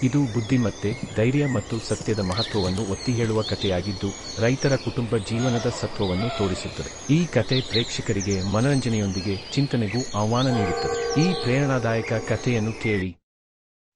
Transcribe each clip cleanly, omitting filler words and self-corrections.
ಇದು ಬುದ್ಧಿಮತ್ತೆ, ಧೈರ್ಯ ಮತ್ತು ಸತ್ಯದ ಮಹತ್ವವನ್ನು ಒತ್ತಿ ಹೇಳುವ ಕಥೆಯಾಗಿದ್ದು, ರೈತರ ಕುಟುಂಬ ಜೀವನದ ಸತ್ವವನ್ನು ತೋರಿಸುತ್ತದೆ. ಈ ಕಥೆ ಪ್ರೇಕ್ಷಕರಿಗೆ ಮನರಂಜನೆಯೊಂದಿಗೆ ಚಿಂತನೆಗೂ ಆಹ್ವಾನ ನೀಡುತ್ತದೆ. ಈ ಪ್ರೇರಣಾದಾಯಕ ಕಥೆಯನ್ನು ಕೇಳಿ.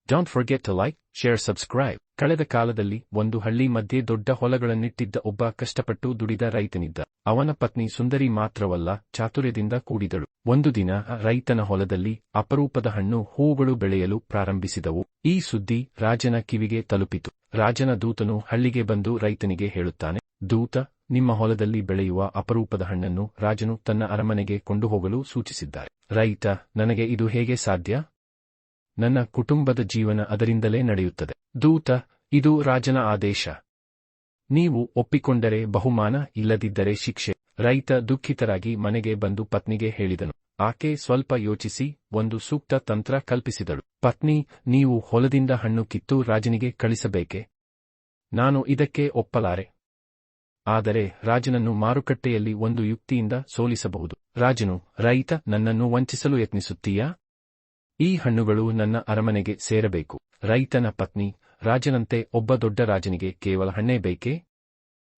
Don't forget to like, share, subscribe. ಕಳೆದ ಕಾಲದಲ್ಲಿ ಒಂದು ಹಳ್ಳಿ ಮಧ್ಯೆ ದೊಡ್ಡ ಹೊಲಗಳನ್ನಿಟ್ಟಿದ್ದ ಒಬ್ಬ ಕಷ್ಟಪಟ್ಟು ದುಡಿದ ರೈತನಿದ್ದ. ಅವನ ಪತ್ನಿ ಸುಂದರಿ ಮಾತ್ರವಲ್ಲ, ಚಾತುರ್ಯದಿಂದ ಕೂಡಿದಳು. ಒಂದು ದಿನ ರೈತನ ಹೊಲದಲ್ಲಿ ಅಪರೂಪದ ಹಣ್ಣು ಹೂವುಗಳು ಬೆಳೆಯಲು ಪ್ರಾರಂಭಿಸಿದವು. ಈ ಸುದ್ದಿ ರಾಜನ ಕಿವಿಗೆ ತಲುಪಿತು. ರಾಜನ ದೂತನು ಹಳ್ಳಿಗೆ ಬಂದು ರೈತನಿಗೆ ಹೇಳುತ್ತಾನೆ, ದೂತ, ನಿಮ್ಮ ಹೊಲದಲ್ಲಿ ಬೆಳೆಯುವ ಅಪರೂಪದ ಹಣ್ಣನ್ನು ರಾಜನು ತನ್ನ ಅರಮನೆಗೆ ಕೊಂಡು ಹೋಗಲು ಸೂಚಿಸಿದ್ದಾರೆ. ರೈತ, ನನಗೆ ಇದು ಹೇಗೆ ಸಾಧ್ಯ? ನನ್ನ ಕುಟುಂಬದ ಜೀವನ ಅದರಿಂದಲೇ ನಡೆಯುತ್ತದೆ. ದೂತ, ಇದು ರಾಜನ ಆದೇಶ. ನೀವು ಒಪ್ಪಿಕೊಂಡರೆ ಬಹುಮಾನ, ಇಲ್ಲದಿದ್ದರೆ ಶಿಕ್ಷೆ. ರೈತ ದುಃಖಿತರಾಗಿ ಮನೆಗೆ ಬಂದು ಪತ್ನಿಗೆ ಹೇಳಿದನು. ಆಕೆ ಸ್ವಲ್ಪ ಯೋಚಿಸಿ ಒಂದು ಸೂಕ್ತ ತಂತ್ರ ಕಲ್ಪಿಸಿದಳು. ಪತ್ನಿ, ನೀವು ಹೊಲದಿಂದ ಹಣ್ಣು ಕಿತ್ತು ರಾಜನಿಗೆ ಕಳಿಸಬೇಕೆ? ನಾನು ಇದಕ್ಕೆ ಒಪ್ಪಲಾರೆ. ಆದರೆ ರಾಜನನ್ನು ಮಾರುಕಟ್ಟೆಯಲ್ಲಿ ಒಂದು ಯುಕ್ತಿಯಿಂದ ಸೋಲಿಸಬಹುದು. ರಾಜನು, ರೈತ, ನನ್ನನ್ನು ವಂಚಿಸಲು ಯತ್ನಿಸುತ್ತೀಯಾ? ಈ ಹಣ್ಣುಗಳು ನನ್ನ ಅರಮನೆಗೆ ಸೇರಬೇಕು. ರೈತನ ಪತ್ನಿ, ರಾಜನಂತೆ ಒಬ್ಬ ದೊಡ್ಡ ರಾಜನಿಗೆ ಕೇವಲ ಹಣ್ಣೇ ಬೇಕೇ?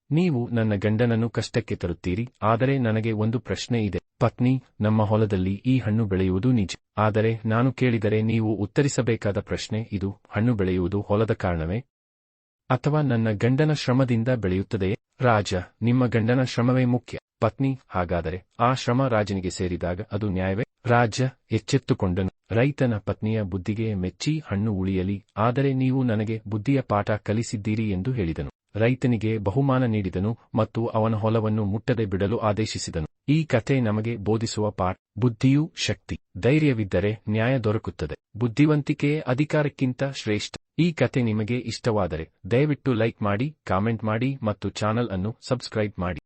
ನೀವು ನನ್ನ ಗಂಡನನ್ನು ಕಷ್ಟಕ್ಕೆ ತರುತ್ತೀರಿ. ಆದರೆ ನನಗೆ ಒಂದು ಪ್ರಶ್ನೆ ಇದೆ. ಪತ್ನಿ, ನಮ್ಮ ಹೊಲದಲ್ಲಿ ಈ ಹಣ್ಣು ಬೆಳೆಯುವುದು ನಿಜ. ಆದರೆ ನಾನು ಕೇಳಿದರೆ ನೀವು ಉತ್ತರಿಸಬೇಕಾದ ಪ್ರಶ್ನೆ ಇದು, ಹಣ್ಣು ಬೆಳೆಯುವುದು ಹೊಲದ ಕಾರಣವೇ? ಅಥವಾ ನನ್ನ ಗಂಡನ ಶ್ರಮದಿಂದ ಬೆಳೆಯುತ್ತದೆಯೇ? ರಾಜ, ನಿಮ್ಮ ಗಂಡನ ಶ್ರಮವೇ ಮುಖ್ಯ. ಪತ್ನಿ, ಹಾಗಾದರೆ ಆ ಶ್ರಮ ರಾಜನಿಗೆ ಸೇರಿದಾಗ ಅದು ನ್ಯಾಯವೇ? ರಾಜ ಎಚ್ಚೆತ್ತುಕೊಂಡನು. ರೈತನ ಪತ್ನಿಯ ಬುದ್ಧಿಗೆ ಮೆಚ್ಚಿ ಹಣ್ಣು ಉಳಿಯಲಿ, ಆದರೆ ನೀವು ನನಗೆ ಬುದ್ಧಿಯ ಪಾಠ ಕಲಿಸಿದ್ದೀರಿ ಎಂದು ಹೇಳಿದನು. ರೈತನಿಗೆ ಬಹುಮಾನ ನೀಡಿದನು ಮತ್ತು ಅವನ ಹೊಲವನ್ನು ಮುಟ್ಟದೆ ಬಿಡಲು ಆದೇಶಿಸಿದನು. ಈ ಕಥೆ ನಮಗೆ ಬೋಧಿಸುವ ಪಾಠ: ಬುದ್ಧಿಯೂ ಶಕ್ತಿ. ಧೈರ್ಯವಿದ್ದರೆ ನ್ಯಾಯ ದೊರಕುತ್ತದೆ. ಬುದ್ಧಿವಂತಿಕೆಯೇ ಅಧಿಕಾರಕ್ಕಿಂತ ಶ್ರೇಷ್ಠ. ಈ ಕಥೆ ನಿಮಗೆ ಇಷ್ಟವಾದರೆ ದಯವಿಟ್ಟು ಲೈಕ್ ಮಾಡಿ, ಕಾಮೆಂಟ್ ಮಾಡಿ ಮತ್ತು ಚಾನಲ್ ಅನ್ನು ಸಬ್ಸ್ಕ್ರೈಬ್ ಮಾಡಿ.